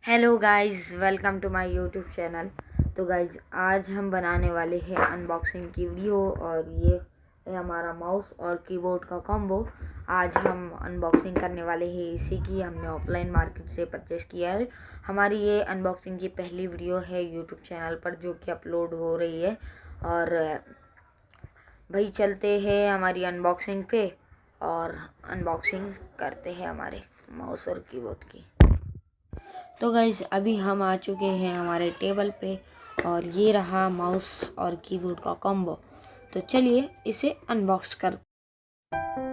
Hello guys, welcome to my YouTube channel. तो guys, आज हम बनाने वाले हैं अनबॉक्सिंग की वीडियो और ये है हमारा माउस और कीबोर्ड का कॉम्बो। आज हम अनबॉक्सिंग करने वाले हैं इसी की। हमने ऑफलाइन मार्केट से परचेस किया है। हमारी ये अनबॉक्सिंग की पहली वीडियो है यूट्यूब चैनल पर जो कि अपलोड हो रही है। और भाई चलते हैं हमारी अनबॉक्सिंग पे और अनबॉक्सिंग करते हैं हमारे माउस और कीबोर्ड की। तो गाइस, अभी हम आ चुके हैं हमारे टेबल पे और ये रहा माउस और कीबोर्ड का कॉम्बो। तो चलिए इसे अनबॉक्स करते हैं।